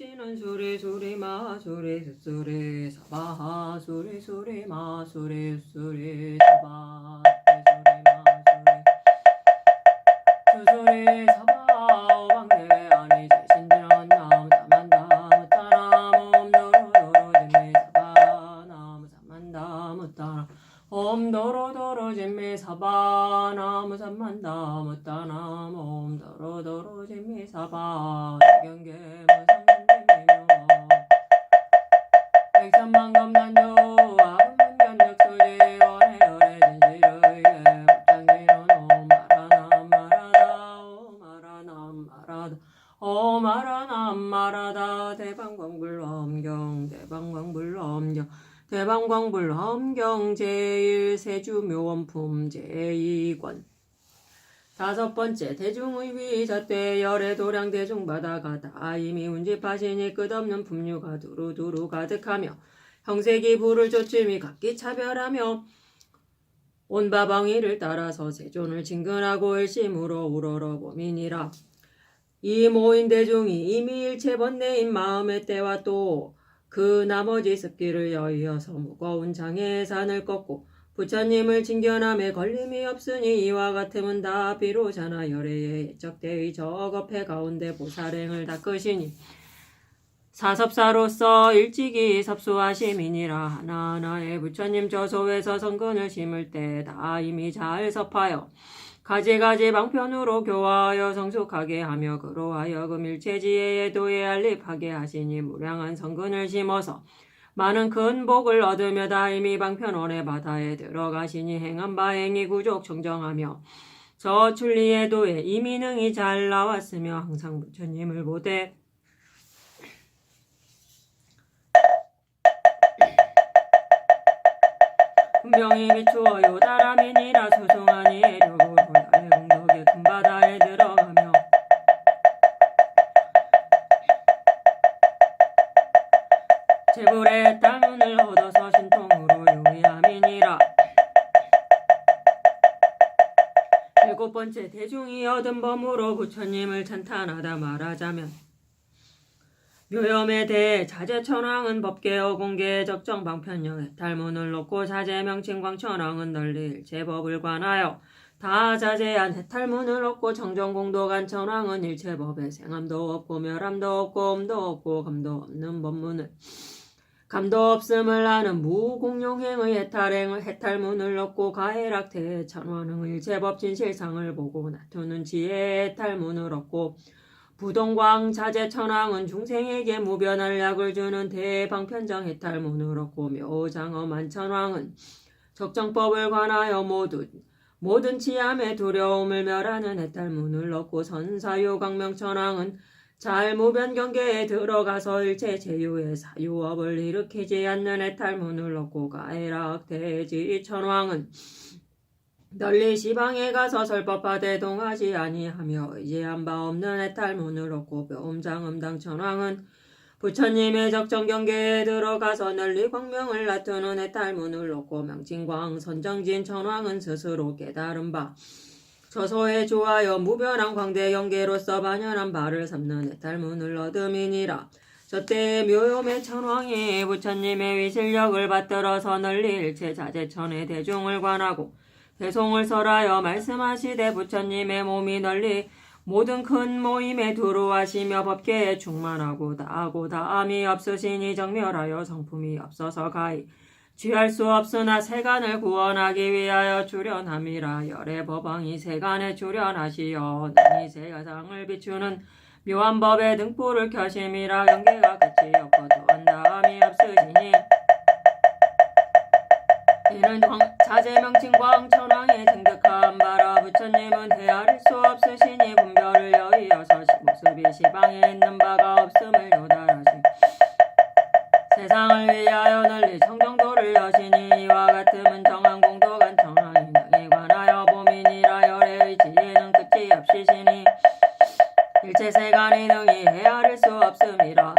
값지는 소리 소리 마 소리 소리 사바 소리 소리 마 소리 소리 사바 소리 소리 사바 왕대 아니 제신지는 나무 사만다 무따라 몸도로도로 진미 사바 나무 사만다 무따라 몸도로도로 진미 사바 나무 사만다 무따라 몸도로도로 진미 사바 경계 무상근대미요 백천만검난조 아금문견적소지 원해열의 진실의에 못장기는 오마라남 말하다 대방광불엄경 대방광불엄경 제1세주묘원품 제2권 다섯 번째 대중의 위자때 열의 도량 대중바다가다 이미 운집하시니 끝없는 품류가 두루두루 가득하며 형색이 불을 쫓음이 각기 차별하며 온바방위를 따라서 세존을 진근하고 일심으로 우러러 범인이라. 이 모인 대중이 이미 일체 번뇌인 마음의 때와 또 그 나머지 습기를 여의어서 무거운 장애의 산을 꺾고 부처님을 징견함에 걸림이 없으니 이와 같으면 다 비로자나 열애의 예적대의 저겁해 가운데 보살행을 닦으시니 사섭사로서 일찍이 섭수하심이니라. 하나하나의 부처님 저소에서 성근을 심을 때 다 이미 잘 섭하여 가지가지 방편으로 교화하여 성숙하게 하며 그로하여금 일체지혜의 도에 알립하게 하시니 무량한 성근을 심어서 많은 큰 복을 얻으며 다임이 방편원의 바다에 들어가시니 행한 바 행이 구족 청정하며 저 출리의 도에 이민응이 잘 나왔으며 항상 부처님을 보되 분명히 비추어요 다람이니라 소송하니 애력으로 열의 공덕의 큰 바다에 들어가며 재불의 땅을 얻어서 신통으로 용이함이니라. 일곱 번째 대중이 얻은 범으로 부처님을 찬탄하다 말하자면 묘염에 대해 자제천왕은 법계어 공계의 적정 방편령 해탈문을 놓고 자제명칭광천왕은 널리 일체법을 관하여 다 자제한 해탈문을 얻고 정정공도간 천왕은 일체법에 생함도 없고 멸함도 없고 엄도 없고 감도 없는 법문을 감도 없음을 아는 무공용행의 해탈문을 얻고 가해락태의 천왕은 일체법 진실상을 보고 나투는 지혜의 해탈문을 얻고 부동광 자제천왕은 중생에게 무변할 약을 주는 대방편정 해탈문을 얻고 묘장엄한 천왕은 적정법을 관하여 모든 치암의 두려움을 멸하는 해탈문을 얻고 선사유광명천왕은 잘 무변경계에 들어가서 일체 제유의 사유업을 일으키지 않는 해탈문을 얻고 가해락대지천왕은 널리 시방에 가서 설법하되 동하지 아니하며 의지한 바 없는 해탈문을 얻고 묘음장음당천왕은 부처님의 적정경계에 들어가서 널리 광명을 나투는 해탈문을 얻고 명칭광 선정진 천왕은 스스로 깨달은 바 저소에 좋아여 무변한 광대경계로서 반연한 바를 삼는 해탈문을 얻음이니라. 저때에 묘염의 천왕이 부처님의 위실력을 받들어서 널리 일체 자제천의 대중을 관하고 대송을 설하여 말씀하시되 부처님의 몸이 널리 모든 큰 모임에 두루하시며 법계에 충만하고 다하고 다함이 없으시니 정멸하여 성품이 없어서 가히 취할 수 없으나 세간을 구원하기 위하여 출현함이라. 열의 법왕이 세간에 출현하시어 능히 세상을 비추는 묘한 법의 등불을 켜심이라. 경계가 끝이 없고 또한 다함이 없으시니 이는 자제명칭광 천왕의 등득한 바라. 부처님은 헤아릴 수 없으시니 분별을 여의어서 모습이 시방에 있는 바가 없음을 요달하시 세상을 위하여 널리 청정도를 여시니 이와 같으면 정한공도간 천왕이 능히 관하여 보민이라. 열의 지혜는 끝이 없으시니 일체 세간이 능히 헤아릴 수 없음이라.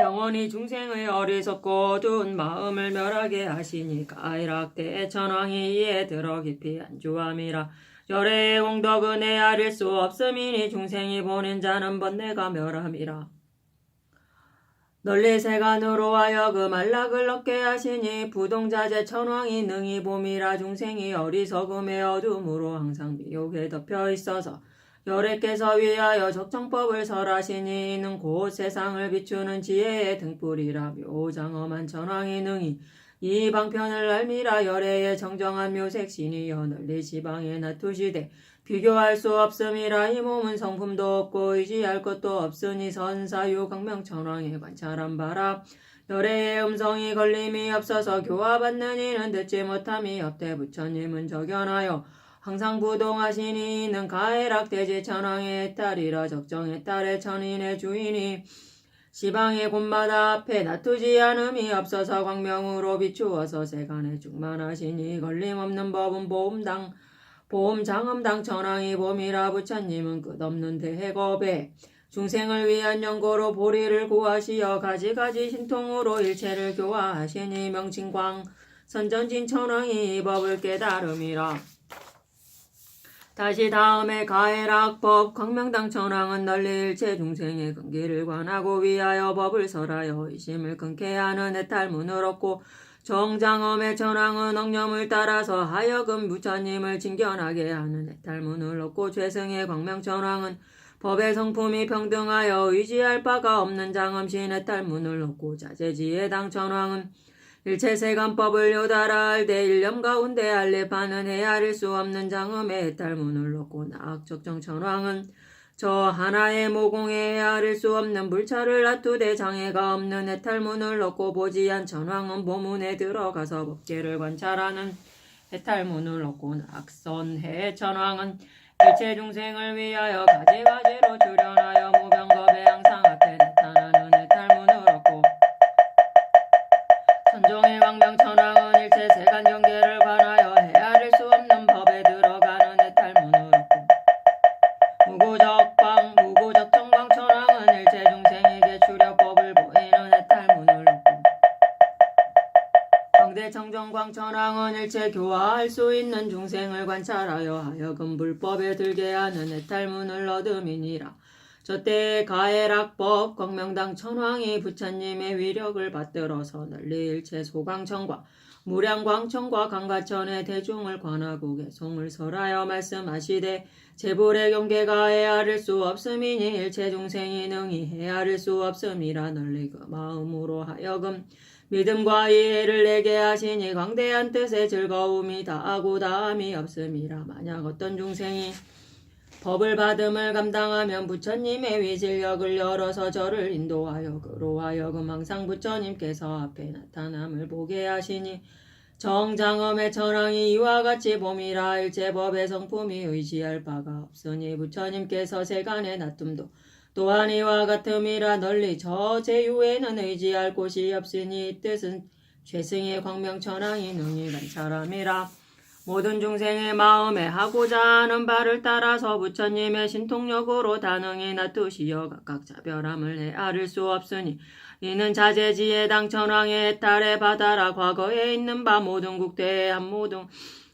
영원히 중생의 어리석고 어두운 마음을 멸하게 하시니 가해락대의 천왕이 이에 들어 깊이 안주함이라. 열애의 공덕은 헤아릴 수 없음이니 중생이 보는 자는 번뇌가 멸함이라. 널리 세간으로 하여금 안락을 얻게 하시니 부동자재 천왕이 능히 봄이라. 중생이 어리석음의 어둠으로 항상 미혹에 덮여 있어서 열애께서 위하여 적정법을 설하시니 이는 곧 세상을 비추는 지혜의 등불이라. 묘장엄한 천왕이 능히 이 방편을 알미라. 열애의 정정한 묘색신이여 널리 지방에 나투시되 비교할 수 없음이라. 이 몸은 성품도 없고 의지할 것도 없으니 선사유 강명천왕의 관찰한 바라. 열애의 음성이 걸림이 없어서 교화받는 이는 듣지 못함이 없대. 부처님은 적연하여 항상 부동하시니 이는 가해락 대지천왕의 딸이라. 적정의 딸의 천인의 주인이 시방의 곳마다 앞에 나투지 않음이 없어서 광명으로 비추어서 세간에 충만하시니 걸림없는 법은 보험장엄당 천왕이 봄이라. 부처님은 끝없는 대해겁에 중생을 위한 연고로 보리를 구하시어 가지가지 신통으로 일체를 교화하시니 명칭광 선전진 천왕이 이 법을 깨달음이라. 다시 다음에 가해락법 광명당 천왕은 널리 일체 중생의 근기를 관하고 위하여 법을 설하여 의심을 끊게 하는 해탈문을 얻고, 정장엄의 천왕은 억념을 따라서 하여금 부처님을 징견하게 하는 해탈문을 얻고, 최승의 광명천왕은 법의 성품이 평등하여 의지할 바가 없는 장엄신 해탈문을 얻고, 자제지혜당 천왕은 일체 세간법을 요달아 알되 일념 가운데 알레파는 헤아릴 수 없는 장엄의 해탈문을 얻고, 나악적정 천왕은 저 하나의 모공에 헤아릴 수 없는 불찰을 놔두되 장애가 없는 해탈문을 얻고, 보지한 천왕은 보문에 들어가서 법계를 관찰하는 해탈문을 얻고, 낙선해 천왕은 일체 중생을 위하여 가지가지로 출현하여 무병겁에 항상 앞에 나타나는 해탈문을 얻고, 천종의 광명천왕은 일체 세간 경계를 관하여 헤아릴 수 없는 법에 들어가는 해탈문을 얻고, 무구적정광천왕은 일체 중생에게 출현법을 보이는 해탈문을 얻고, 광대청정광천왕은 일체 교화할 수 있는 중생을 관찰하여 하여금 불법에 들게 하는 해탈문을 얻음이니라. 저때의 가해락법 광명당 천왕이 부처님의 위력을 받들어서 널리 일체 소광천과 무량광천과 강가천의 대중을 관하고 개송을 설하여 말씀하시되, 재불의 경계가 헤아릴 수 없음이니 일체 중생이 능히 헤아릴 수 없음이라. 널리 그 마음으로 하여금 믿음과 이해를 내게 하시니 광대한 뜻의 즐거움이 다하고 다함이 없음이라. 만약 어떤 중생이 법을 받음을 감당하면 부처님의 위질력을 열어서 저를 인도하여 그로 하여금 항상 부처님께서 앞에 나타남을 보게 하시니, 정장엄의 천왕이 이와 같이 봄이라. 일체 법의 성품이 의지할 바가 없으니 부처님께서 세간의 놔둠도 또한 이와 같음이라. 널리 저 제유에는 의지할 곳이 없으니 이 뜻은 최승의 광명천왕이 능히 관찰함이라. 모든 중생의 마음에 하고자 하는 바를 따라서 부처님의 신통력으로 다능히 놔두시어 각각 차별함을 헤아릴 수 없으니 이는 자제지혜당 천왕의 해탈에 받아라. 과거에 있는 바 모든 국대의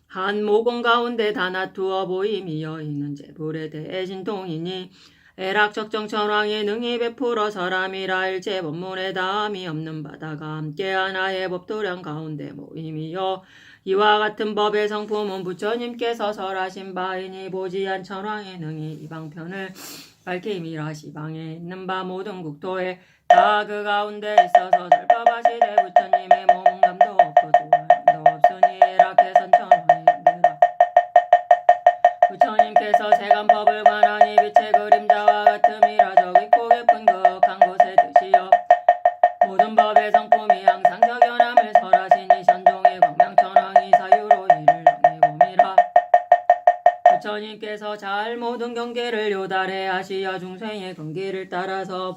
한 모공 가운데 다 놔두어 보임이여 이는 제불에 대해 신통이니, 애락적정 천왕이 능히 베풀어 설함이라. 일체 법문에 다함이 없는 바다가 함께 하나의 법도량 가운데 모임이여 이와 같은 법의 성품은 부처님께서 설하신 바이니, 보지한 천왕이 능히 이 방편을 밝힘이라. 시방에 있는 바 모든 국토에 다 그 가운데 있어서 설법하시되 부처님의 몸은 감도 없고 도함도 없으니 애락해선 천왕이니라. 부처님께서 세간법을 관하니 빛의 그림자와 같음이라. 저 깊고 깊은 극한 곳에 드시어 모든 법의 성품이 항상 적연함을 설하시니, 전종의 광명천왕이 사유로 이를 명해봄이라. 부처님께서 잘 모든 경계를 요달해 하시어 중생의 근기를 따라서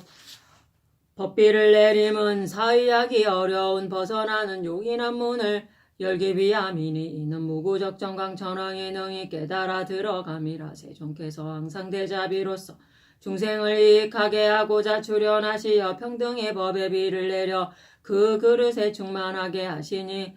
법비를 내림은 사의하기 어려운 벗어나는 용인한 문을 열기 위함이니, 이는 무구적정광천왕이 능히 깨달아 들어감이라. 세종께서 항상 대자비로서 중생을 이익하게 하고자 출현하시어 평등의 법의 비를 내려 그 그릇에 충만하게 하시니,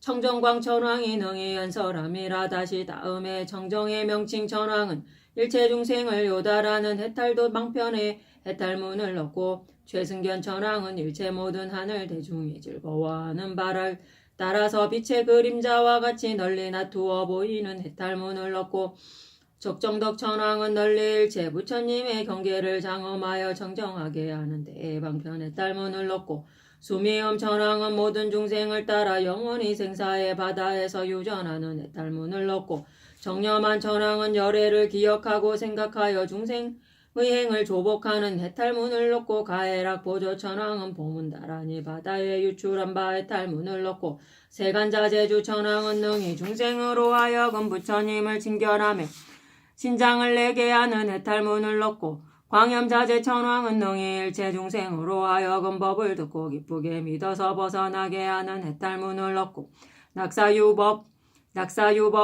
청정광 천왕이 능히 연설함이라. 다시 다음에 청정의 명칭 천왕은 일체 중생을 요달하는 해탈도 방편에 해탈문을 넣고, 최승견 천왕은 일체 모든 하늘 대중이 즐거워하는 바를 따라서 빛의 그림자와 같이 널리 나투어 보이는 해탈문을 넣고, 적정덕 천왕은 널리 일체 부처님의 경계를 장엄하여 청정하게 하는데 방편 해탈문을 넣고, 수미엄 천왕은 모든 중생을 따라 영원히 생사의 바다에서 유전하는 해탈문을 넣고, 정념한 천왕은 열애를 기억하고 생각하여 중생의 행을 조복하는 해탈문을 넣고, 가해락 보조 천왕은 보문다라니 바다에 유출한 바 해탈문을 넣고, 세간자재주 천왕은 능히 중생으로 하여금 부처님을 칭견하며 신장을 내게 하는 해탈문을 넣고, 광염자재 천왕은 능히 일체 중생으로 하여금 법을 듣고 기쁘게 믿어서 벗어나게 하는 해탈문을 넣고, 낙사유법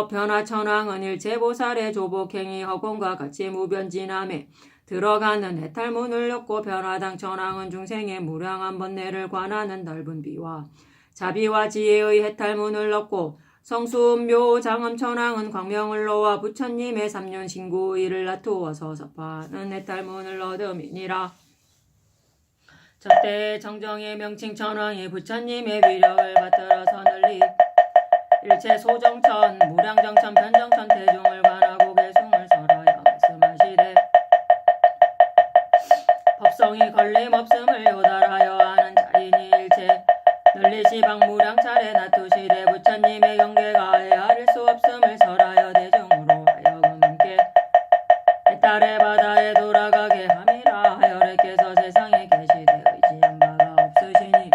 변화 천왕은 일체 보살의 조복행위 허공과 같이 무변진함에 들어가는 해탈문을 넣고, 변화당 천왕은 중생의 무량한 번뇌를 관하는 넓은 비와 자비와 지혜의 해탈문을 넣고, 성수음묘 장엄천왕은 광명을 놓아 부처님의 삼륜 신구의를 나투어서 서파하는 해탈문을 얻음이니라. 저때의 정정의 명칭 천왕이 부처님의 위력을 받들어서 널리 일체 소정천, 무량정천, 변정천 대중을 관하고 개숭을 설하여 말씀하시되, 법성이 걸림없음을 요달하여 하는 자인이 일체 널리 시방 무량 차례 나투시되, 부처님의 경계가 헤아릴 수 없음을 설하여 대중으로 하여금 함께 해탈의 바다에 돌아가게 함이라. 열애께서 세상에 계시되 의지한 바가 없으시니,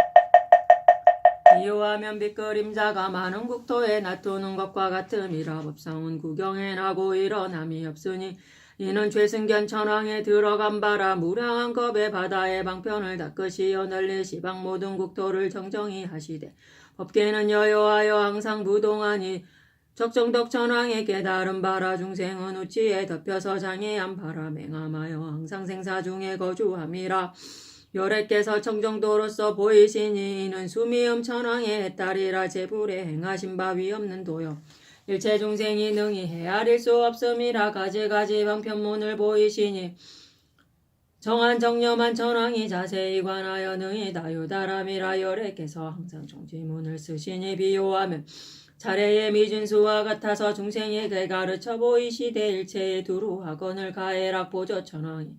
비유하면 빛그림자가 많은 국토에 나투는 것과 같음이라. 법성은 구경에 나고 일어남이 없으니, 이는 최승견 천왕에 들어간 바라. 무량한 겁의 바다의 방편을 닦으시어 널리 시방 모든 국토를 정정히 하시되, 법계는 여여하여 항상 부동하니, 적정덕 천왕의 깨달은 바라. 중생은 우치에 덮여서 장애한 바라 맹함하여 항상 생사 중에 거주함이라. 열애께서 청정도로서 보이시니, 이는 수미음 천왕의 해탈이라. 제불에 행하신 바 위없는 도요 일체 중생이 능히 헤아릴 수 없음이라. 가지가지 방편문을 보이시니, 정한 정념한 천왕이 자세히 관하여 능히 다유다람이라. 열애께서 항상 정지문을 쓰시니, 비유하면 차례의 미진수와 같아서 중생에게 가르쳐 보이시되, 일체의 두루학원을 가해락 보조 천왕이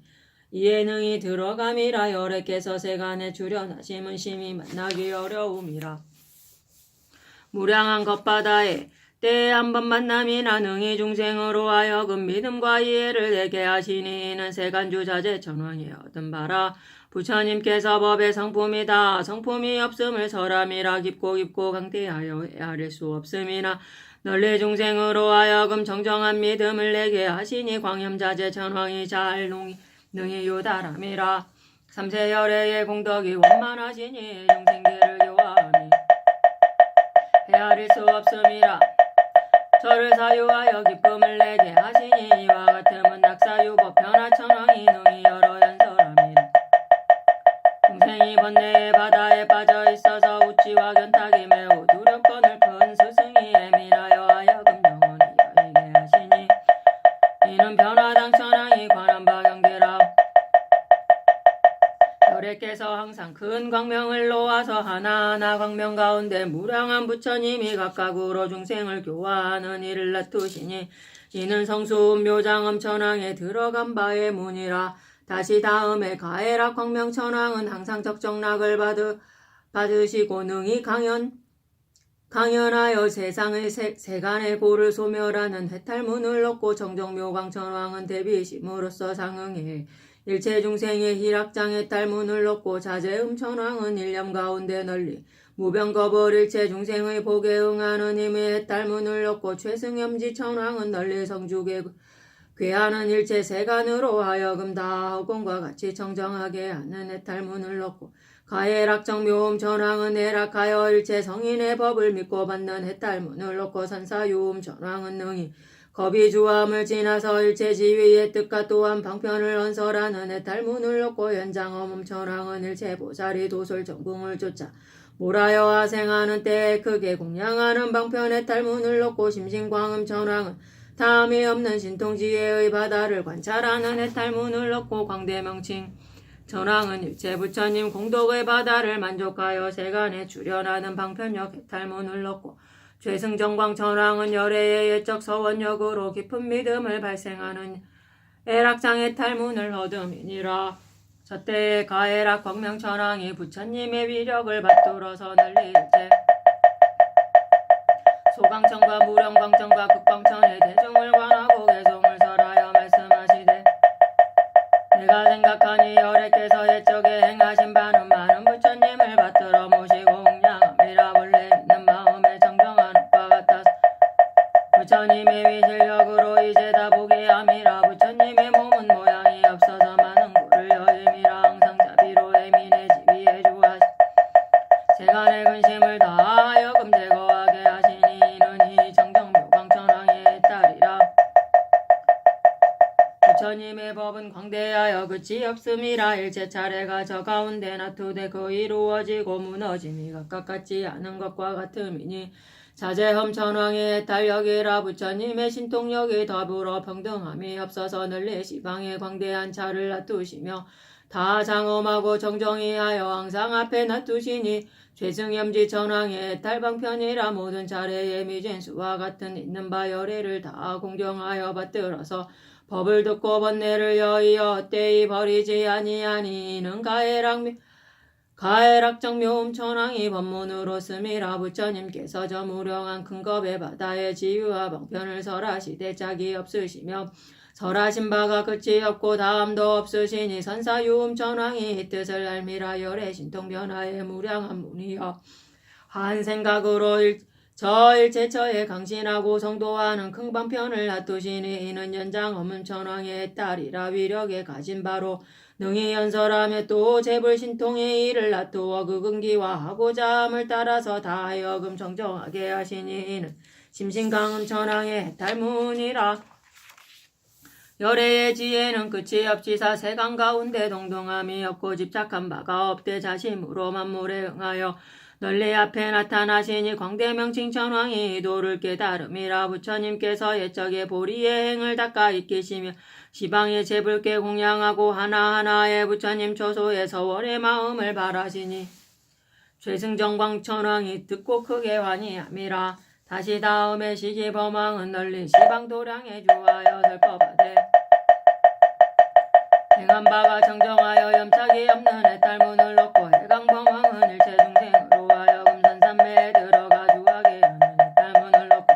이에 능히 들어감이라. 열애께서 세간에 출현하심은 심히 만나기 어려움이라. 무량한 겉바다에 때에 한 번 만남이나 능히 중생으로 하여금 믿음과 이해를 내게 하시니, 이는 세간주 자재 천왕이 얻은 바라. 부처님께서 법의 성품이다 성품이 없음을 설함이라. 깊고 강대하여 헤아릴 수 없음이나, 널리 중생으로 하여금 정정한 믿음을 내게 하시니, 광염자재 천왕이 잘 능히 요달함이라. 삼세열애의 공덕이 원만하시니, 중생계를 교화하니 헤아릴 수 없음이라. 저를 사유하여 기쁨을 내게 하시니, 이와 같음은 낙사유법 변화천왕이 능히 여러 연설함이라. 중생이 번뇌의 바다에 빠져 있어서 우치와 견탁이 매우 두렵고 넓은 스승이 예민하여 하여금 영원히 여의게 하시니, 이는 변화당 천왕이 관한 바 경계라. 열애께서 항상 큰 광명을 놓아서 하나하나 광명 가운데 무량한 부처님이 각각으로 중생을 교화하는 일을 나투시니, 이는 성수음묘장엄 천왕에 들어간 바의 문이라. 다시 다음에 가해락 광명 천왕은 항상 적정락을 받으시고 능히 강연하여 세상의 세간의 고를 소멸하는 해탈문을 넣고, 정정묘광 천왕은 대비심으로써 상응해 일체 중생의 희락장의 탈문을 넣고, 자재음 천왕은 일념 가운데 널리 무병겁을 일체 중생의 복에 응하는 힘의 해탈문을 넣고, 최승염지 천왕은 널리 성주계 괴하는 일체 세간으로 하여금 다 허공과 같이 청정하게 하는 해탈문을 넣고, 가해락정묘음 천왕은 해락하여 일체 성인의 법을 믿고 받는 해탈문을 넣고, 산사유음 천왕은 능히 겁이주함을 지나서 일체 지위의 뜻과 또한 방편을 언설하는 해탈문을 넣고, 연장엄음 천왕은 일체 보살이 도솔 정궁을 쫓아 몰하여 하생하는 때에 크게 공양하는 방편의 탈문을 놓고 심신광음 천왕은 다음이 없는 신통지혜의 바다를 관찰하는 해탈문을 놓고 광대명칭 천왕은 일체 부처님 공덕의 바다를 만족하여 세간에 출현하는 방편역 해탈문을 놓고 최승정광 천왕은 열애의 예적 서원역으로 깊은 믿음을 발생하는 애락장 해탈문을 얻음이니라. 저때에 가애락 광명천왕이 부처님의 위력을 받들어서 널리 일체 소광천과 무령광천과 극광천의 대중을 관하고 개송을 설하여 말씀하시되 내가 생각하니 열애께서 예적에 행하신 바는 많은 부처님을 받들어 모시고 공양함이라. 본래 있는 마음에 정정한 바 같아서 부처님의 위실력으로 이제 다 보게 함이라. 부처님의 몸은 모양이 없어서 많은 고를 여임이라. 항상 자비로 애민의 지위에 주하시 세간의 근심을 다하여 금제거하게 하시니 이는 이 정정묘광천왕의 딸이라. 부처님의 법은 광대하여 끝이 없음이라. 일체 차례가 저 가운데 나투되 그 이루어지고 무너짐이 각각 같지 않은 것과 같음이니 자제험 천왕의 달력이라. 부처님의 신통력이 더불어 평등함이 없어서 널리 시방에 광대한 차를 놔두시며 다 장엄하고 정정히하여 항상 앞에 놔두시니 최승염지 천왕의 달방편이라. 모든 차례의 미진수와 같은 있는 바 열애를 다 공경하여 받들어서 법을 듣고 번뇌를 여의어 헛되이 버리지 아니하니 이는 가해락정묘음 천왕이 법문으로 씀이라. 부처님께서 저 무량한 큰 겁의 바다에 지유와 방편을 설하시되 짝이 없으시며 설하신 바가 끝이 없고 다음도 없으시니 선사유음 천왕이 이 뜻을 알미라. 열애 신통변화의 무량한 문이여 한 생각으로 저 일체처에 강신하고 성도하는 큰 방편을 놔두시니 이는 연장엄은 천왕의 딸이라. 위력에 가진 바로 능히 연설하며 또 재불신통의 일을 놔두어 그 근기와 하고자 함을 따라서 다하여금 정정하게 하시니 이는 심신강음 천왕의 해탈문이라. 열애의 지혜는 끝이 없지사 세간 가운데 동동함이 없고 집착한 바가 없되 자심으로 만물에 응하여 널리 앞에 나타나시니 광대명칭 천왕이 도를 깨달음이라. 부처님께서 옛적에 보리의 행을 닦아 익히시며 시방의 재불께 공양하고 하나하나의 부처님 초소의 서원의 마음을 바라시니 최승정광 천왕이 듣고 크게 환희함이라. 다시 다음에 시기범왕은 널리 시방도량에 주하여 설법하되 행한 바가 정정하여 염착이 없는 해탈문을 놓고 해강범왕은 일체 중생으로 하여금 선삼매에 들어가 주하게 하는 해탈문을 놓고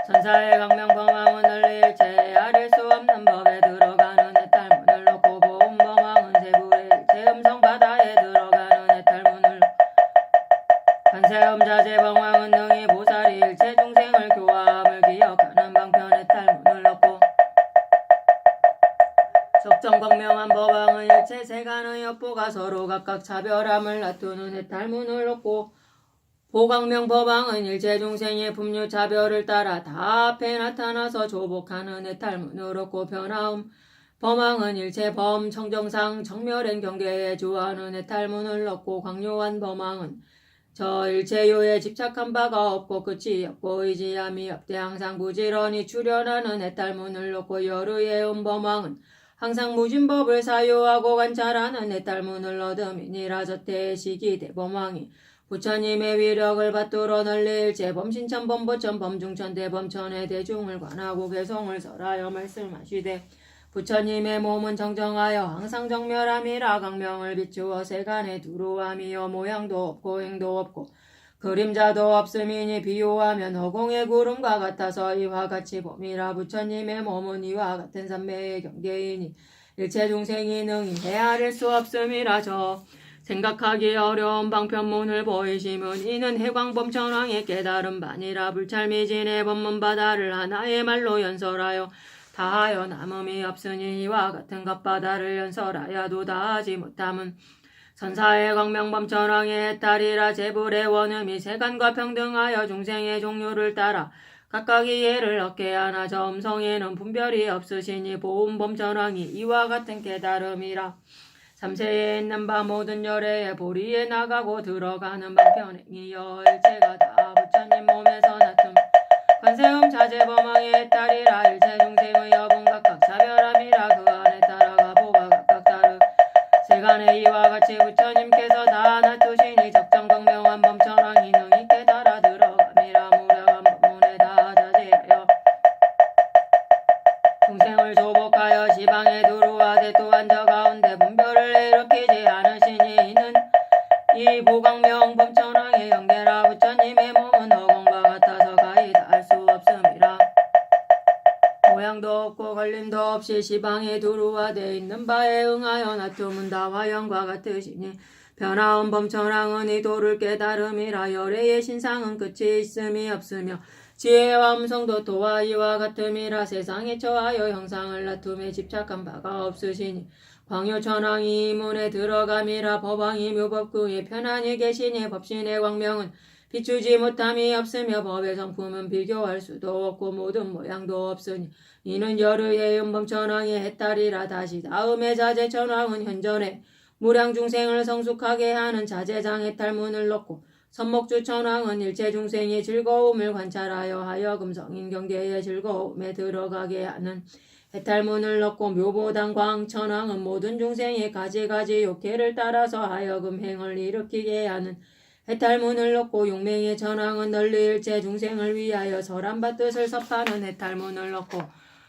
선사의 강명범왕은 널리 일체 헤아릴 수 없는 법에 들어가는 해탈문을 놓고 보음범왕은 세불의 일체 음성바다에 들어가는 해탈문을 놓고 관세음자재범왕은 능히 보살이 일체 중생을 교화함을 기억하는 방편 해탈문을 놓고 적정광명한 법왕은 일체 세간의 업보가 서로 각각 차별함을 놔두는 해탈문을 놓고 보광명 법왕은 일체 중생의 품류 차별을 따라 다 앞에 나타나서 조복하는 해탈문을 놓고 변화음 범왕은 일체 범 청정상 정멸행 경계에 주하는 해탈문을 놓고 광요한 범왕은 저 일체요에 집착한 바가 없고 끝이 없고 의지함이 없되 항상 부지런히 출현하는 해탈문을 놓고 열의의 음범왕은 항상 무진법을 사유하고 관찰하는 해탈문을 얻음이니라. 저태의 시기 대범왕이 부처님의 위력을 받들어 널리 일체 범신천 범보천 범중천 대범천의 대중을 관하고 개송을 설하여 말씀하시되 부처님의 몸은 정정하여 항상 정멸함이라. 강명을 비추어 세간에 두루함이여 모양도 없고 행도 없고 그림자도 없음이니 비유하면 허공의 구름과 같아서 이와 같이 봄이라. 부처님의 몸은 이와 같은 삼매의 경계이니 일체 중생이 능히 헤아릴 수 없음이라. 저 생각하기 어려운 방편문을 보이심은 이는 해광범 천왕의 깨달은 바니라. 불찰미진의 법문바다를 하나의 말로 연설하여 다하여 남음이 없으니 이와 같은 것바다를 연설하여도 다하지 못함은 선사의 광명범 천왕의 해탈이라. 재불의 원음이 세간과 평등하여 중생의 종류를 따라 각각 이해를 얻게 하나 저 음성에는 분별이 없으시니 보음범 천왕이 이와 같은 깨달음이라. 삼세에 있는 바 모든 열애에 보리에 나가고 들어가는 방편행이여 일체가 다 부처님 몸에서 나툼 관세음 자제범왕의 딸이라 일체 중생의 여분 각각 차별함이라 그 안에 따라가 보가 각각 다르 세간에 이와 같이 부처님께서 다 놔두시니 적정광명한 범천왕이 능히 깨달아 들어감이라 무량한 법문에 다 자제하여 중생을 조복하여 지방에 두루하되 또한 저 가운데 분별을 일으키지 않으시니 이는 이 보광명 범천왕의 영계라 부처님의 몸은 허공과 같아서 가히 닿을 수 없음이라 모양도 없고 걸림도 없이 지방에 두루하되 있는 바에 응하여 놔두면 다와 영과 같으시니 변화온 범천왕은 이 도를 깨달음이라 열애의 신상은 끝이 있음이 없으며 지혜와 음성도 도와 이와 같음이라 세상에 처하여 형상을 놔둠에 집착한 바가 없으시니 광유천왕이 이 문에 들어감이라 법왕이 묘법궁에 편안히 계시니 법신의 광명은 비추지 못함이 없으며 법의 성품은 비교할 수도 없고 모든 모양도 없으니 이는 열의의 음범천왕의 해탈이라 다시 다음에 자제천왕은 현전에 무량중생을 성숙하게 하는 자제장 해탈문을 넣고 선목주천왕은 일체 중생의 즐거움을 관찰하여 하여금 성인 경계의 즐거움에 들어가게 하는 해탈문을 넣고 묘보당광천왕은 모든 중생의 가지가지 욕해를 따라서 하여금 행을 일으키게 하는 해탈문을 넣고 용맹의 천왕은 널리 일체 중생을 위하여 설한받듯을 섭하는 해탈문을 넣고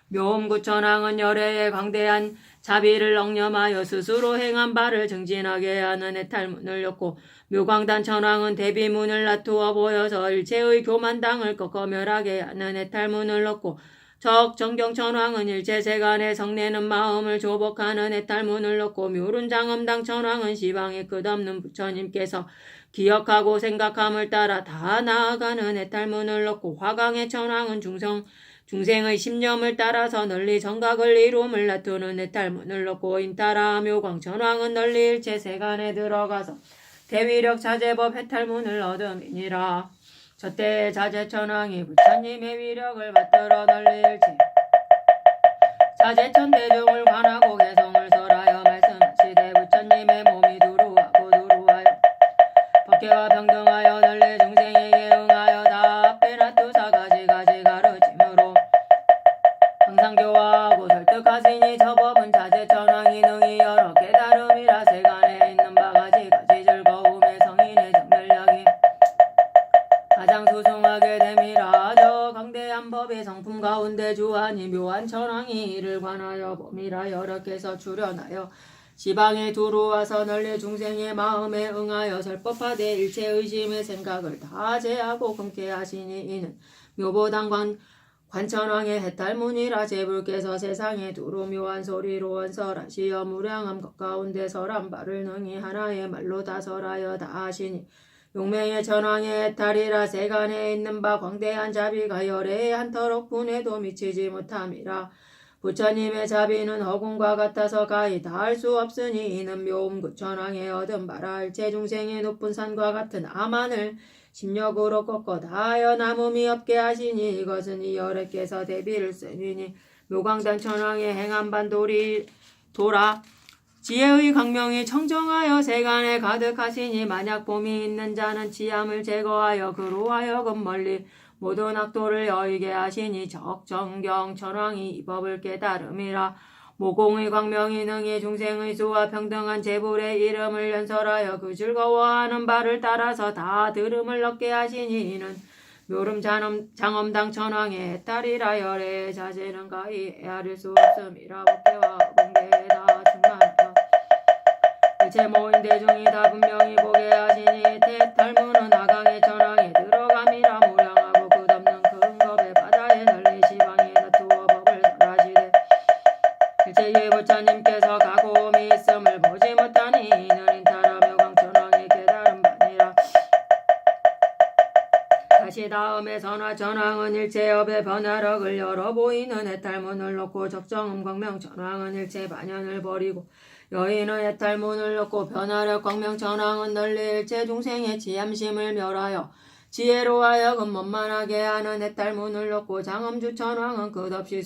묘음구천왕은 열애의 광대한 자비를 억념하여 스스로 행한 바를 증진하게 하는 해탈문을 엮고 묘광단천왕은 대비문을 놔두어 보여서 일체의 교만당을 꺾어멸하게 하는 해탈문을 넣고 적정경천왕은 일체 세간에 성내는 마음을 조복하는 해탈문을 넣고 묘룬장엄당천왕은 시방에 끝없는 부처님께서 기억하고 생각함을 따라 다 나아가는 해탈문을 넣고 화강의 천왕은 중생의 심념을 따라서 널리 정각을 이룸을 놔두는 해탈문을 넣고 인따라 묘광천왕은 널리 일체 세간에 들어가서 대위력 자제법 해탈문을 얻음이니라. 저때 자제천왕이 부처님의 위력을 받들어 널리 일체 자제천 대중을 관하고 개성을 설하여 말씀하시되 부처님의 몸이 두루하고 두루하여 법계와 평등하여 널리 중생에게 응하여 다 앞에 놔두사 가지가지 가르침으로 항상 교화하고 설득하시니 저 법은 자제천왕이 능히 여러 깨달음이라 세간에 있는 바 가지가지 즐거움의 성인의 정멸력이 가장 수승하게 됨이라. 저 강대한 법의 성품 가운데 주하니 묘한 천왕이 이를 관하여 범이라 여러 개서 출현하여 지방에 두루와서 널리 중생의 마음에 응하여 설법하되 일체 의심의 생각을 다 제하고 끊게 하시니 이는 묘보당 관천왕의 해탈문이라. 제불께서 세상에 두루 묘한 소리로 언설하시어 무량함 것 가운데 설한 바를 능히 하나의 말로 다 설하여 다 하시니 용맹의 천왕의 해탈이라. 세간에 있는 바 광대한 자비가 열애의 한터럭 분에도 미치지 못함이라. 부처님의 자비는 허공과 같아서 가히 닿을 수 없으니 이는 묘음구천왕의 얻은 바라. 일체 중생의 높은 산과 같은 암한을 심력으로 꺾어 다하여 남음이 없게 하시니 이것은 이 열애께서 대비를 쓰니니 묘광단천왕의 행한 반돌이 돌아 지혜의 강명이 청정하여 세간에 가득하시니 만약 봄이 있는 자는 지함을 제거하여 그로 하여금 멀리 모든 악도를 여의게 하시니 적정경 천왕이 이 법을 깨달음이라. 모공의 광명이 능히 중생의 수와 평등한 제불의 이름을 연설하여 그 즐거워하는 바를 따라서 다 들음을 얻게 하시니 이는 묘름 장엄당 천왕의 해탈이라. 열애의 자제는 가히 헤아릴 수 없음이라. 법계와 공계에 다 충만하여 일체 모인 대중이 다 분명히 보게 하시니 해탈문은 하강의 천왕에 들어감이라. 무량하고 끝없는 큰 법의 바다에 널리 지방에 다투어 법을 설하시되 일체의 부처님께서 가고음이 있음을 보지 못하니 이는 인타라 묘광천왕의 깨달은 바니라. 다시 다음에 선화천왕은 일체업의 변화력을 열어 보이는 해탈문을 놓고 적정음 광명천왕은 일체 반연을 버리고 여인의 해탈문을 넣고 변화력 광명천왕은 널리 일체 중생의 지함심을 멸하여 지혜로 하여금 원만하게 하는 해탈문을 넣고 장엄주천왕은 끝없이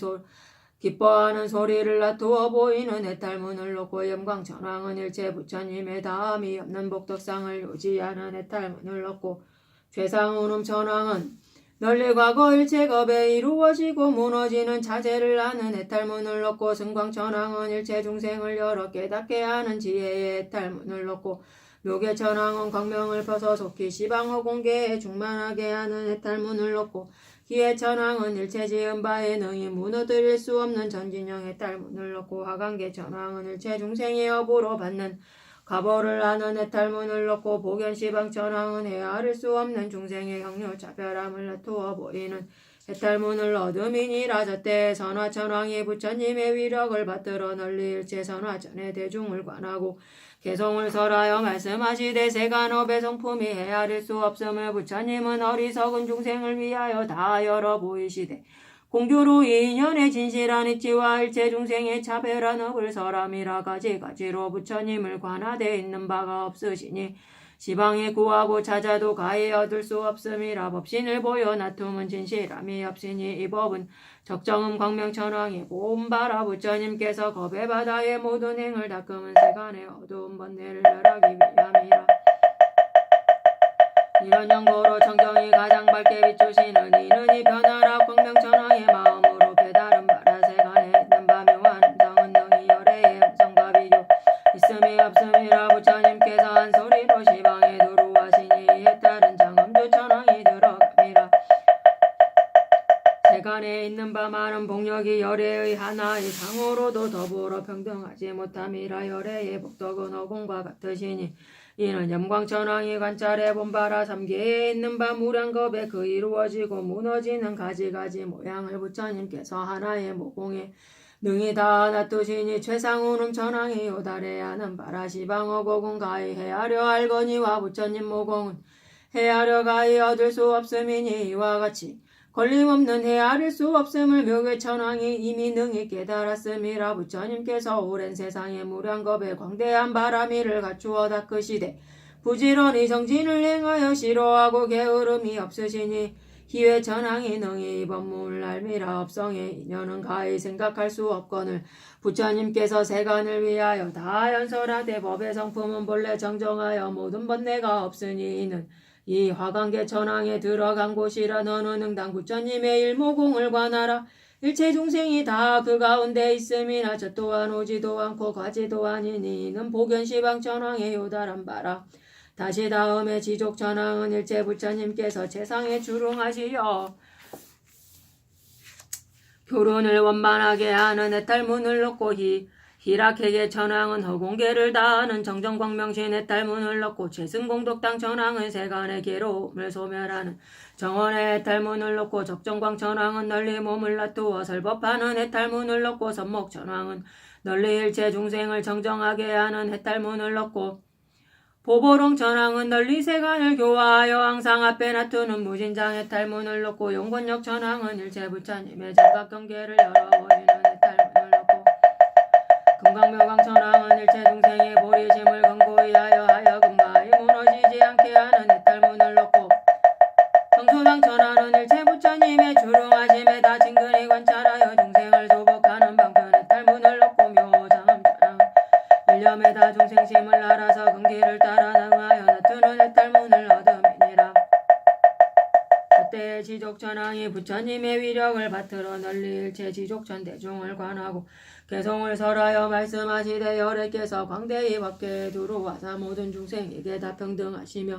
기뻐하는 소리를 나두어 보이는 해탈문을 놓고 영광천왕은 일체 부처님의 다함이 없는 복덕상을 유지하는 해탈문을 놓고 최상운음 천왕은 널리 과거 일체 겁에 이루어지고 무너지는 차제를 아는 해탈문을 놓고 승광천왕은 일체 중생을 열어 깨닫게 하는 지혜의 해탈문을 놓고 묘계천왕은 광명을 펴서 속히 시방허 공개에 충만하게 하는 해탈문을 놓고 기해천왕은 일체 지은 바에 능히 무너뜨릴 수 없는 전진형의 해탈문을 놓고 화관계천왕은 일체 중생의 업으로 받는 가보를 아는 해탈문을 놓고 보견시방천왕은 헤아릴 수 없는 중생의 형류 차별함을 나투어 보이는 해탈문을 얻음이니라. 저때 선화천왕이 부처님의 위력을 받들어 널리 일체 선화전의 대중을 관하고 개송을 설하여 말씀하시되 세간업의 성품이 헤아릴 수 없음을 부처님은 어리석은 중생을 위하여 다 열어 보이시되 공교로 이인연의 진실한 이치와 일체 중생의 차별한 업을 설함이라. 가지가지로 부처님을 관하되 있는 바가 없으시니 시방에 구하고 찾아도 가히 얻을 수 없음이라. 법신을 보여 나툼은 진실함이 없으니 이 법은 적정음 광명천왕이 보음바라. 부처님께서 겁의 바다의 모든 행을 닦음은 세간의 어두운 번뇌를 멸하기 위함이라. 이런 연고로 청정이 가장 밝게 비추시는 이는 이 변화라. 광명천왕의 마음으로 깨달은 바라. 세간에 있는 바 묘한 음성은 능히 열애의 음성과 비교 있음이 없음이라. 부처님께서 한 소리로 시방에 들어와시니 이에 따른 장엄주천왕이 들어갑니다. 세간에 있는 바 많은 복력이 열애의 하나 이상으로도 더불어 평등하지 못함이라. 열애의 복덕은 어공과 같으시니 이는 염광천왕이 관찰해 본 바라. 삼계에 있는 바 무량겁에 그 이루어지고 무너지는 가지가지 모양을 부처님께서 하나의 모공에 능히 다 놔두시니 최상운음 천왕이 요달해야 하는 바라. 시방어 고공 가히 헤아려 알거니와 부처님 모공은 헤아려 가히 얻을 수 없음이니 이와 같이 걸림없는 헤아릴 수 없음을 묘계천왕이 이미 능히 깨달았음이라. 부처님께서 오랜 세상의 무량겁에 광대한 바람이를 갖추어 닦으시되 부지런히 정진을 행하여 싫어하고 게으름이 없으시니 희회천왕이 능히 이 법문을 알미라. 업성의 인연은 가히 생각할 수 없거늘 부처님께서 세간을 위하여 다 연설하되 법의 성품은 본래 정정하여 모든 번뇌가 없으니 이는 이 화관계천왕에 들어간 곳이라. 너는 응당 부처님의 일모공을 관하라. 일체 중생이 다 그 가운데 있음이나 저 또한 오지도 않고 가지도 아니니 이는 보견시방천왕의 요달한 바라. 다시 다음에 지족천왕은 일체 부처님께서 세상에 주릉하시어 교륜을 원만하게 하는 해탈문을 놓고 희락회계 천왕은 허공계를 다하는 정정광명신 해탈문을 놓고 최승공덕당 천왕은 세간의 괴로움을 소멸하는 정원의 해탈문을 놓고 적정광 천왕은 널리 몸을 놔두어 설법하는 해탈문을 놓고 선목 천왕은 널리 일체 중생을 정정하게 하는 해탈문을 놓고 보보롱 천왕은 널리 세간을 교화하여 항상 앞에 놔두는 무진장 해탈문을 놓고 용곤역 천왕은 일체 부처님의 정각경계를 열어보이는 해탈문을 놓고 금강묘광 천왕은 일체 중생의 보리심을 견고히 하여금 가히 무너지지 않게 하는 해탈문을 놓고 정소당 천왕은 일체 부처님의 주릉하심에 다 친근히 관찰하여 중생을 조복하는 방편 해탈문을 놓고 묘장음 천왕은 일념에 다 중생심을 알아서 근기를 따라 능하여 놔두는 해탈문을 얻음이니라. 그때의 지족천왕이 부처님의 위력을 받들어 널리 일체 지족천 대중을 관하고 개송을 설하여 말씀하시되 열애께서 광대히 밖에 들어와서 모든 중생에게 다 평등하시며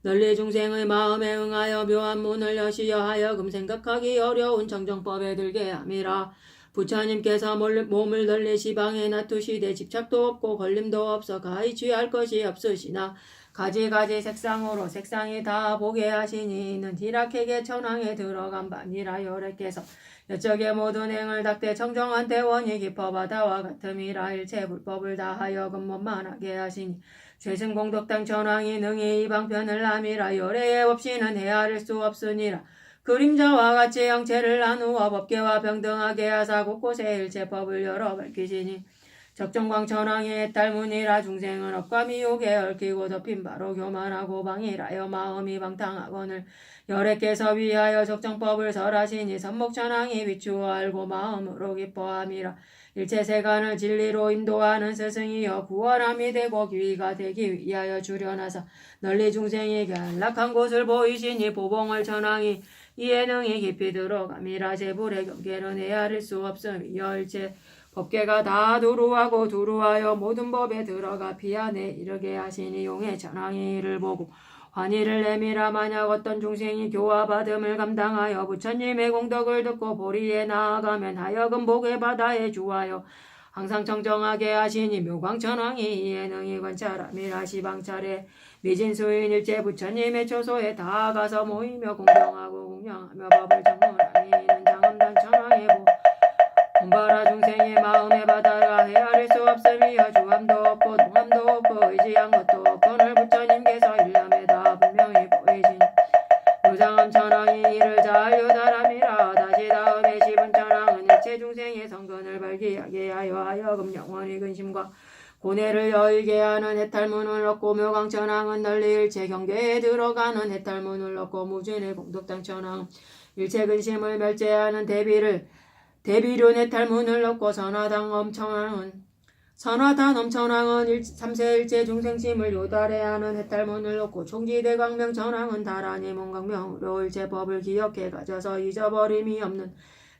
널리 중생의 마음에 응하여 묘한 문을 여시어 하여금 생각하기 어려운 정정법에 들게 함이라. 부처님께서 몸을 널리 시방에 놔두시되 집착도 없고 걸림도 없어 가히 취할 것이 없으시나 가지가지 색상으로 색상이 다 보게 하시니 이는 희락회계 천왕에 들어간 바니라. 열애께서 여적의 모든 행을 닦되 청정한 대원이 깊어 바다와 같음이라. 일체 불법을 다 하여금 원만하게 하시니 최승공덕당 천왕이 능히 이 방편을 함이라. 열애의 없이는 헤아릴 수 없으니라. 그림자와 같이 형체를 나누어 법계와 병등하게 하사 곳곳에 일체 법을 열어 밝히시니 적정광 천왕의 딸문이라 중생은 업과 미혹에 얽히고 덮인 바로 교만하고 방이라여 마음이 방탕하거늘 열애께서 위하여 적정법을 설하시니 선목천왕이 비추어 알고 마음으로 기뻐함이라. 일체 세간을 진리로 인도하는 스승이여 구원함이 되고 귀가 되기 위하여 주련하사 널리 중생에게 안락한 곳을 보이시니 보봉을 천왕이 이에 능히 깊이 들어감이라. 제불의 경계는 헤아릴 수 없음이여 일체 법계가 다 두루하고 두루하여 모든 법에 들어가 피안에 이르게 하시니 용의 천왕이 이를 보고 환희를 내미라. 만약 어떤 중생이 교화받음을 감당하여 부처님의 공덕을 듣고 보리에 나아가면 하여금 복의 바다에 주하여 항상 청정하게 하시니 묘광천왕이 이에 능히 관찰함이라. 시방찰에 미진수인 일체 부처님의 초소에 다 가서 모이며 공경하고 공양하며 법을 청문하니 이는 장엄단 천왕의 공바라. 중생의 마음의 바다가 헤아릴 수 없음이여 주함도 없고 동함도 없고 의지한 것도 없고 늘 부처님께서 일념에다 분명히 보이신 무장엄 천왕이 이를 잘 유달함이라. 다시 다음에 시분 천왕은 일체 중생의 성근을 발기하게 하여 하여금 영원히 근심과 고뇌를 여의게 하는 해탈문을 얻고 묘광 천왕은 널리 일체 경계에 들어가는 해탈문을 얻고 무진의 공덕당 천왕은 일체 근심을 멸제하는 대비륜 해탈문을 얻고 선화단 엄천왕은 삼세 일체 중생심을 요달해 하는 해탈문을 얻고 총지대광명 천왕은 다라니 문광명으로 일체 법을 기억해 가져서 잊어버림이 없는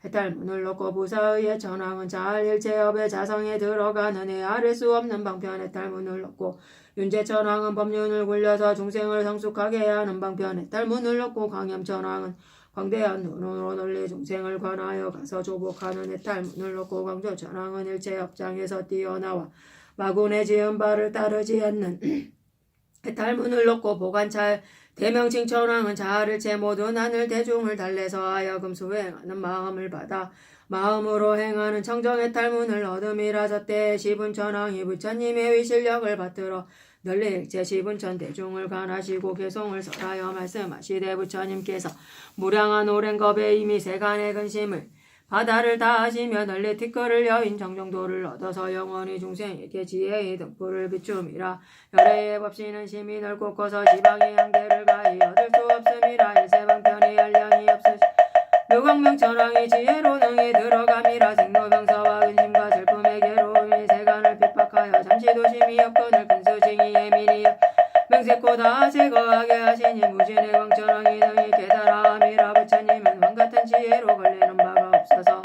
해탈문을 얻고 부사의의 천왕은 잘 일체업의 자성에 들어가는 헤아릴 수 없는 방편 해탈문을 얻고 윤제천왕은 법륜을 굴려서 중생을 성숙하게 하는 방편 해탈문을 얻고 광염천왕은 광대한 눈으로 널리 중생을 관하여 가서 조복하는 해탈문을 얻고 광조천왕은 일체 업장에서 뛰어나와 마군의 지은 바를 따르지 않는 해탈문을 얻고 보관찰 대명칭천왕은 자일체 모든 하늘 대중을 달래서 하여금 수행하는 마음을 받아 마음으로 행하는 청정해탈문을 얻음이라. 저때 시분천왕이 부처님의 위실력을 받들어 널리 일체 시분천 대중을 관하시고 개송을 설하여 말씀하시되 부처님께서 무량한 오랜 겁에 이미 세간의 근심을 바다를 다하시며 널리 티끌을 여인 정정도를 얻어서 영원히 중생에게 지혜의 등불을 비춤이라. 열애의 법신은 심히 넓고 커서 지방의 한계를 가히 얻을 수 없음이라. 일세방편이 한량이 없으시 묘광명천왕이 지혜로 능히 들어감이라. 생로병사와 근심과 슬픔의 괴로움이 세간을 핍박하여 잠시도 심히 없거늘 근수징이 예민히 명세코 다 제거하게 하시니 무진의 광천왕이 능히 깨달아함이라. 부처님은 왕같은 지혜로 걸리는 바가 없어서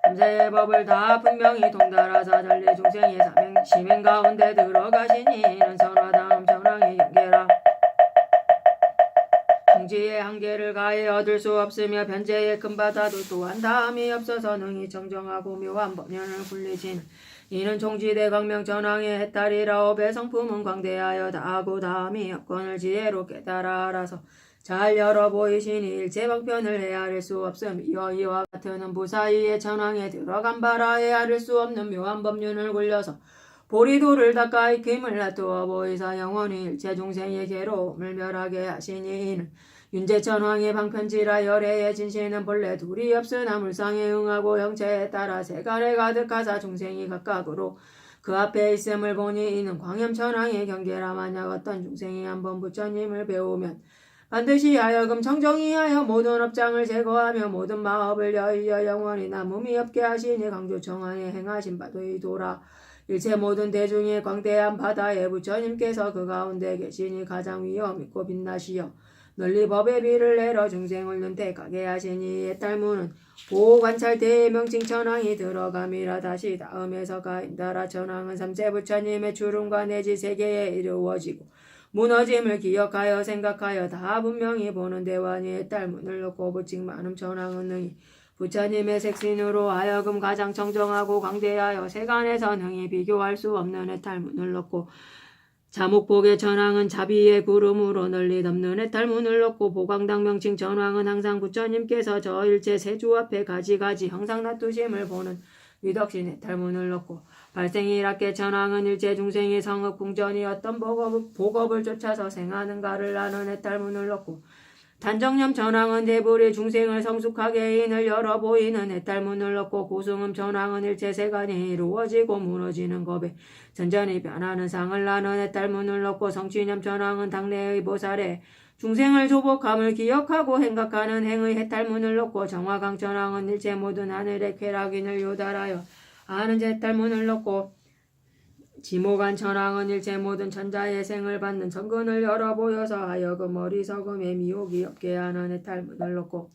삼세의 법을 다 분명히 통달하사 전리 중생의 시민 가운데 들어가시니 이는 선화다음 천왕의 경계라. 정지의 한계를 가해 얻을 수 없으며 변제의 큰 바다도 또한 다함이 없어서 능히 정정하고 묘한 법륜을 굴리시는 이는 총지대 광명천왕의 해탈이라. 업의 성품은 광대하여 다하고 다함이 없건을 지혜로 깨달아 알아서 잘 열어 보이시니 일체 방편을 헤아릴 수 없음이여. 이와 같은 부사이의 천왕에 들어간 바라 헤아릴 수 없는 묘한 법륜을 굴려서 보리도를 닦아 익힘을 놔두어 보이사 영원히 일체 중생의 괴로움을 멸하게 하시니 이는 윤제천왕의 방편지라. 열애의 진실은 본래 둘이 없으나 물상에 응하고 형체에 따라 세간에 가득하사 중생이 각각으로 그 앞에 있음을 보니 이는 광염천왕의 경계라. 만약 어떤 중생이 한번 부처님을 배우면 반드시 하여금 청정히 하여 모든 업장을 제거하며 모든 마업을 여의어 영원히 남음이 없게 하시니 강조청왕의 행하신 바도 이도라. 일체 모든 대중의 광대한 바다에 부처님께서 그 가운데 계시니 가장 위엄 있고 빛나시어 널리 법의 비를 내려 중생을 눈택하게 하시니 해탈문은 보호관찰 대명칭천왕이 들어감이라. 다시 다음에서 가인다라 천왕은 삼세 부처님의 주름과 내지 세계에 이루어지고 무너짐을 기억하여 생각하여 다 분명히 보는 대환이 해탈문을 넣고 부칙 많음 천왕은 능히 부처님의 색신으로 하여금 가장 청정하고 광대하여 세간에서 능히 비교할 수 없는 해탈문을 넣고 자목복의 천왕은 자비의 구름으로 널리 덮는 해탈문을 넣고 보광당명칭 천왕은 항상 부처님께서 저 일체 세주 앞에 가지가지 형상 놔두심을 보는 위덕신 해탈문을 넣고 발생이랍게 천왕은 일체 중생의 성업 궁전이 어떤 복업을 쫓아서 생하는가를 아는 해탈문을 넣고 단정염 전왕은 대불의 중생을 성숙하게 인을 열어 보이는 해탈문을 넣고 고승음 전왕은 일체 세간이 이루어지고 무너지는 겁에 전전이 변하는 상을 나는 해탈문을 넣고 성취념 전왕은 당내의 보살에 중생을 조복함을 기억하고 행각하는 행의 해탈문을 넣고 정화강 전왕은 일체 모든 하늘의 쾌락인을 요달하여 아는 해탈문을 넣고 지모간 전왕은 일체 모든 천자의 생을 받는 정근을 열어 보여서 하여금 어리석음에 미혹이 없게 하는 해탈문을 넣고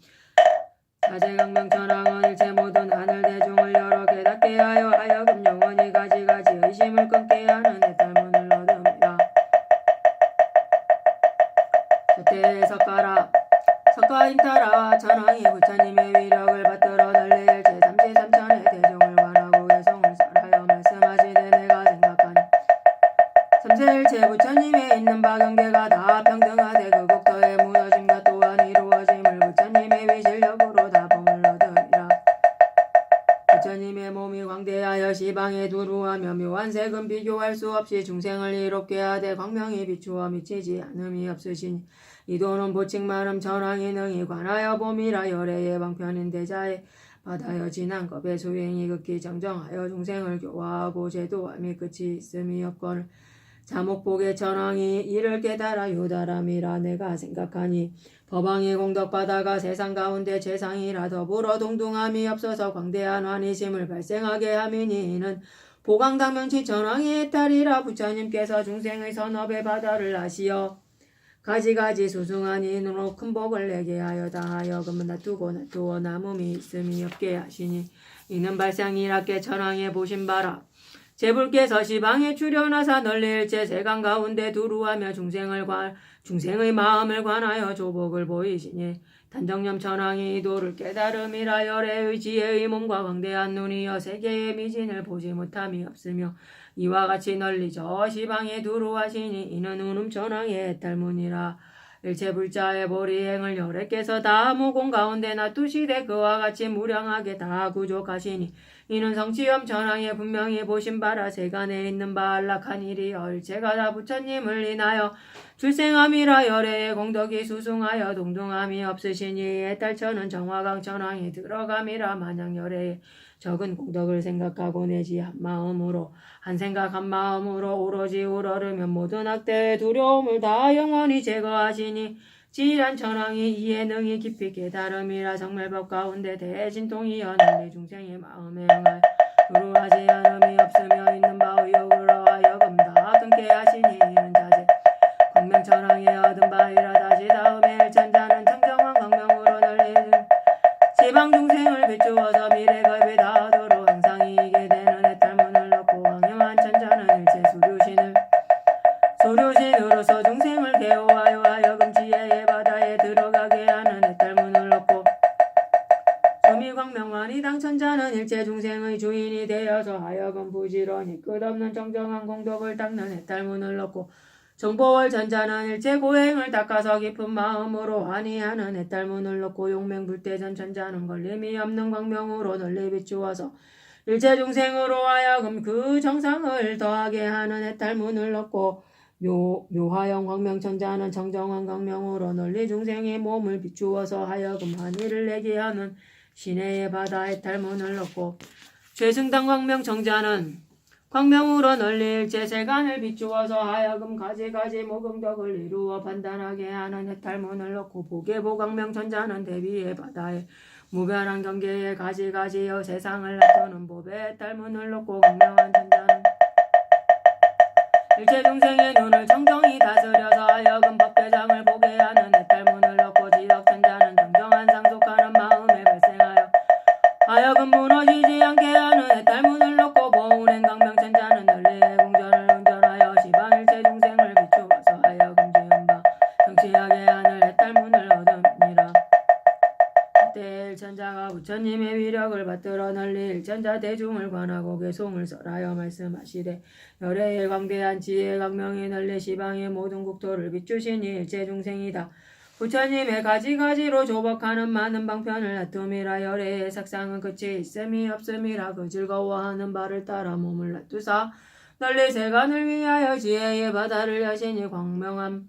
사제강명 전왕은 일체 모든 하늘 대중을 열어 깨닫게 하여 하여금 영원히 가지가지 의심을 끊게 하는 해탈문을 얻음이라. 소태의 석가라 석가인타라 전왕이 부처님의 위력을 받들어 널리 일체 삼시삼천의 대중을 관하고 개성을 설하여 말씀하시되 내가 생각하니 삼세일체 부처님의 있는 바 경계가 다 평등하되 그 국토의 무너짐과 또한 이루어짐을 부처님의 위실력으로 다 범을 얻으리라. 부처님의 몸이 광대하여 시방에 두루하며 묘한 색은 비교할 수 없이 중생을 이롭게 하되 광명이 비추어 미치지 않음이 없으시니 이도는 보칙만음 전왕이 능히 관하여 봄이라 열애의 방편인 대자에 받아여 진한겁의 수행이 극히 정정하여 중생을 교화하고 제도함이 끝이 있음이 없거늘 자목복의 전왕이 이를 깨달아 요다람이라 내가 생각하니 법왕이 공덕받아가 세상 가운데 최상이라 더불어 동등함이 없어서 광대한 환희심을 발생하게 함이니 이는 보강당명치 전왕의 해탈이라. 부처님께서 중생의 선업의 바다를 아시어 가지가지 수승한 인으로 큰 복을 내게 하여 다하여금은 놔두어 남음이 있음이 없게 하시니 이는 발상이랍게 천왕에 보신 바라. 제불께서 시방에 출현하사 널리 일체 세간 가운데 두루하며 중생의 마음을 관하여 조복을 보이시니 단정념 천왕이 이도를 깨달음이라. 열애의 지혜의 몸과 광대한 눈이여 세계의 미진을 보지 못함이 없으며 이와 같이 널리 저 시방에 두루하시니 이는 운음 천왕의 해탈문이라. 일체 불자의 보리행을 열애께서 다 무공 가운데 놔두시되 그와 같이 무량하게 다 구족하시니 이는 성취염 전왕에 분명히 보신 바라. 세간에 있는 바 안락한 일이 일체가 다 부처님을 인하여 출생함이라. 열애의 공덕이 수승하여 동등함이 없으시니 해탈처는 정화강 전왕이 들어감이라. 마냥 열애의 적은 공덕을 생각하고 내지 한 마음으로 한 생각 한 마음으로 오로지 우러르면 모든 악대의 두려움을 다 영원히 제거하시니 지일한 천왕이 이에 능히 깊이 깨달음이라. 정멸법 가운데 대진통이여 널리 중생의 마음에 응하여 두루하지 않음이 없으며 있는 바 의욕으로 하여금 다 끊게 하시니 이는 자제 광명천왕의 얻은 바이라. 다시 다음에 일천자는 청정한 광명으로 널리 지방 중생을 비추어서 미래겁에 다하도록 항상 이기게 되는 해탈문을 넣고 광명한 천자는 일체 수류신으로서 중생을 개호하여 하여금 지혜의 바다에 들어가게 하는 해탈문을 넣고 수미 광명한 이당천자는 일체 중생의 주인이 되어서 하여금 부지런히 끝없는 정정한 공덕을 닦는 해탈문을 넣고 정보월 전자는 일체 고행을 닦아서 깊은 마음으로 환희하는 해탈문을 넣고 용맹불대전 천자는 걸림이 없는 광명으로 널리 비추어서 일체 중생으로 하여금 그 정상을 더하게 하는 해탈문을 넣고 묘화영 광명천자는 정정한 광명으로 널리 중생의 몸을 비추어서 하여금 환희를 내게 하는 신의 바다 해탈문을 넣고 최승당 광명청자는 광명으로 널리 일체 세간을 비추어서 하여금 가지가지 무금덕을 이루어 판단하게 하는 해탈문을 넣고 보계보광명천자는 대비의 바다에 무변한 경계에 가지가지여 세상을 나타는 법의 해탈문을 넣고 광명한 천자는 일체 중생의 눈을 정정히 다스려서 하여금 법대장을 보게 하는 해탈문을 넣고 지덕천자는 정정한 상속하는 마음에 발생하여 하여금 무너지지 않게 하는 해탈문을 넣고 보운행 광명천자는 널리의 공전을 운전하여 시방일체 중생을 비추어서 하여금 지은바 성취하게 하는 해탈문을 얻음이라. 그때 일천자가 부처님의 위력을 받들어 널리 일천자 대중을 관하고 개송을 설하여 말씀하시되 열애의 광대한 지혜의 광명이 널리 시방의 모든 국토를 비추시니 일체 중생이다. 부처님의 가지가지로 조복하는 많은 방편을 놔둠이라. 열애의 색상은 끝이 있음이 없음이라. 그 즐거워하는 바를 따라 몸을 놔두사 널리 세간을 위하여 지혜의 바다를 여시니 광명함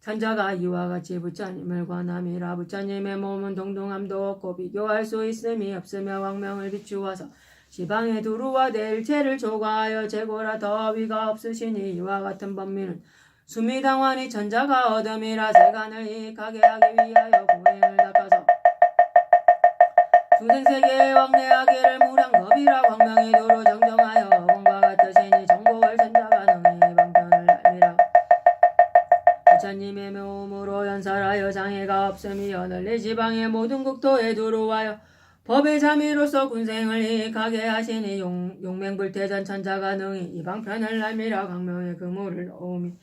천자가 이와 같이 부처님을 관함이라. 부처님의 몸은 동등함도 없고 비교할 수 있음이 없으며 광명을 비추어서 지방에 두루와 대일체를 조과하여 재고라 더위가 없으시니 이와 같은 법미는 수미당환이 천자가 얻음이라. 세간을 이익하게 하기 위하여 고행을 닦아서 중생세계에 왕래하기를 무량겁이라. 광명이 도로 정정하여 원과 같으시니 정복을 천자가 능히 방편을 알미라. 부처님의 묘음으로 연설하여 장애가 없음이여 널리 지방의 모든 국토에 두루하여 법의 자미로서 군생을 이익하게 하시니 용맹불태전 천자가 능히 이 방편을 알미라. 광명의 그물을 놓음이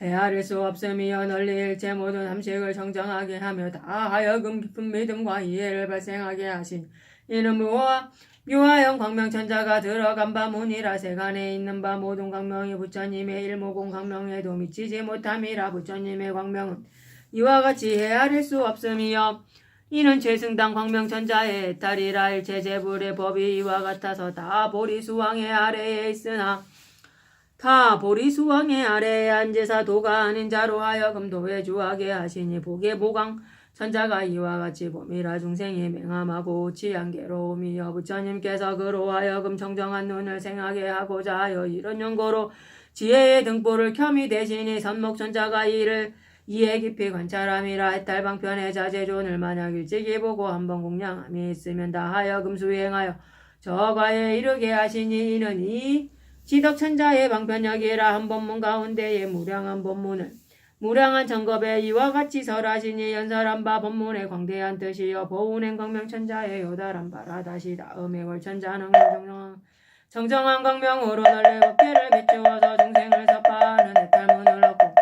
헤아릴 수 없음이여 널리 일체 모든 함식을 정정하게 하며 다 하여금 깊은 믿음과 이해를 발생하게 하신 이는 묘화영 광명천자가 들어간 바 문이라. 세간에 있는 바 모든 광명이 부처님의 일무공 광명에도 미치지 못함이라. 부처님의 광명은 이와 같이 헤아릴 수 없음이여 이는 최승당 광명천자의 해탈이라. 일체 재불의 법이 이와 같아서 다 보리수왕의 아래에 있으나 다 보리수왕의 아래에 앉으사 도가 아닌 자로 하여금 도에 주하게 하시니 복의 보강 천자가 이와 같이 봄이라. 중생이 맹함하고 치안괴로움이여 부처님께서 그로 하여금 정정한 눈을 생하게 하고자 하여 이런 연고로 지혜의 등불을 켬이 대시니 선목천자가 이를 이에 깊이 관찰함이라. 해탈방편의 자제존을 만약 일찍이 보고 한번 공양함이 있으면 다 하여금 수행하여 저과에 이르게 하시니 이는 이 지덕천자의 방편역이라. 한 법문 가운데에 무량한 법문을 무량한 정겁에 이와 같이 설하시니 연설한 바 법문의 광대한 뜻이여 보운행 광명천자의 요달한 바라. 다시 다음에 월천자는 정정한 광명으로 널리 법계를 비추어서 중생을 섭파하는 해탈문을 얻고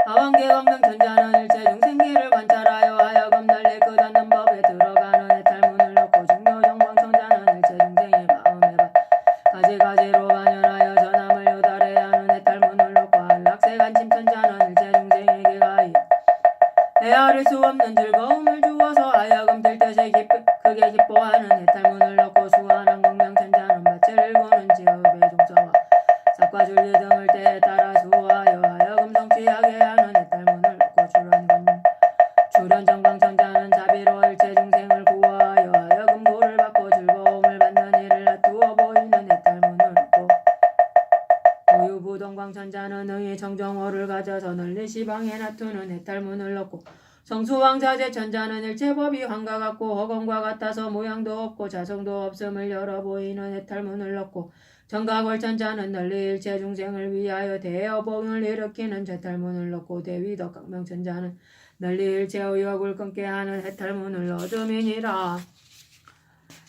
하왕계 광명천자는 일체 중생계를 관찰하여 하여금 널리 끝없는 법에 들어가는 해탈문을 얻고 중묘정광천자는 일체 중생의 마음에 가지가지로 반연하여 전함을 요달해야 하는 해탈문을 얻고 한락세간침천자는 일체 중생에게 가히 헤아릴 수 없는 즐거움을 주어서 하여금 들뜻이 크게 기뻐하는 해탈문을 얻고 수완한 광명천자는 밭을 보는 지업의 종서와 삭과 줄기 등을 때에 따라 수호하여 하여금 성취하게 하는 해탈문을 얻고 출현정광천자는 자비로 일체 중생을 구하여 하여금 도를 받고 즐거움을 받는 일을 놔두어 보이는 해탈문을 얻고 고유부동광천자는 능히 정정호를 가져서 널리 시방에 놔두는 해탈문을 얻고 성수왕자재천자는 일체법이 황과 같고 허공과 같아서 모양도 없고 자성도 없음을 열어 보이는 해탈문을 얻고 정각월천자는 널리 일체 중생을 위하여 대어봉을 일으키는 해탈문을 얻고 대위덕 광명천자는 널리 일체 의욕을 끊게 하는 해탈문을 얻음이니라.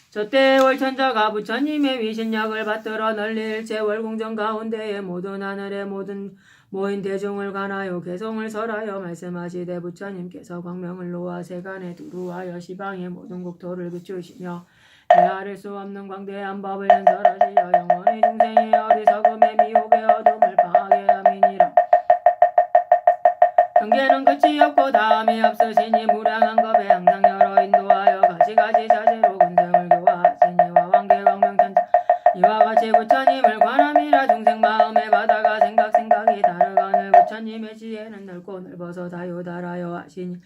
저때 월천자가 부처님의 위신력을 받들어 널리 일체 월궁정 가운데에 모든 하늘의 모든 모인 대중을 관하여 개송을 설하여 말씀하시되 부처님께서 광명을 놓아 세간에 두루하여 시방의 모든 국토를 비추시며 헤아릴 수 없는 광대한 법을 연설하시어 영원히 중생의 어리석음의 미혹의 어둠을 방하게 함이니라. 경계는 끝이 없고 다음이 없으시니 무량한 겁에 항상 여러 인도하여 가지가지 자재로 군생을 교화하시니 화왕계 광명천자 이와 같이 부처님을 관함이라. 중생 마음에 바다가 생각이 다르거늘 부처님의 지혜는 넓고 넓어서 다요달하여 하시니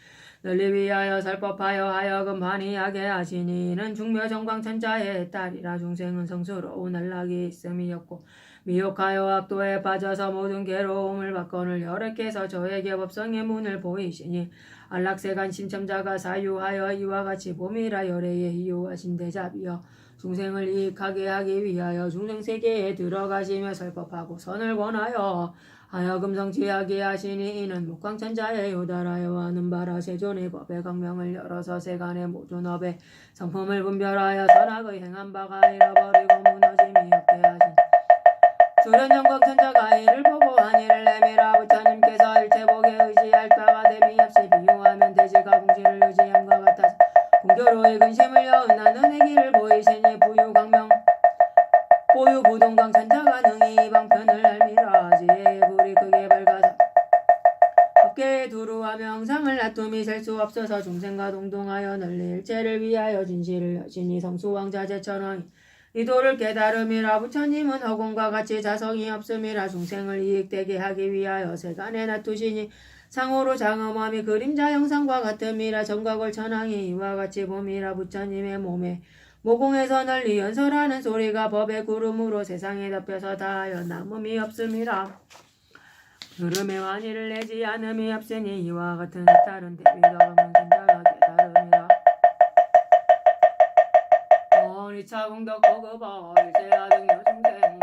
널리 위하여 설법하여 하여금 환희하게 하시니 이는 중묘정광천자의 딸이라. 중생은 성스러운 안락이 있음이었고 미혹하여 악도에 빠져서 모든 괴로움을 받거늘 여러께서 저에게 법성의 문을 보이시니 안락세간 심첨자가 사유하여 이와 같이 봄이라 열애에 이유하신 대자비여 중생을 이익하게 하기 위하여 중생세계에 들어가시며 설법하고 선을 권하여 하여금 성취하게 하시니 이는 목광천자의 요달하여 하는 바라. 세존의 법의 광명을 열어서 세간의 모든 업의 성품을 분별하여 선악의 행한 바가 잃어버리고 무너짐이 없게 하시니 주련정광천자가 이를 보고 한이를 내밀어 부처님께서 일체복에 의지할 바가 됨이 없이 비유하면 대지가 공지를 의지함과 같아서 공교로의 근심을 여은하는 애기를 보이시니 보유부동광천자가 능히 이 방편을 알미라. 지혜의 불이 크게 밝아서 업계에 두루하며 항상을 놔둠이 셀 수 없어서 중생과 동동하여 널리 일체를 위하여 진실을 여시니 성수왕자재천왕이 이 도를 깨달음이라. 부처님은 허공과 같이 자성이 없음이라. 중생을 이익되게 하기 위하여 세간에 놔두시니 상호로 장엄함이 그림자 형상과 같음이라. 정각을 천황이 이와 같이 봄이라. 부처님의 몸에 모공에서 널리 연설하는 소리가 법의 구름으로 세상에 덮여서 다하여 남음이 없음이라. 흐름의 완이를 내지 않음이 없으니 이와 같은 해탈은 대비덕은 근자가 깨달음이라. 어니차 공덕 고급어 일제하등 여중생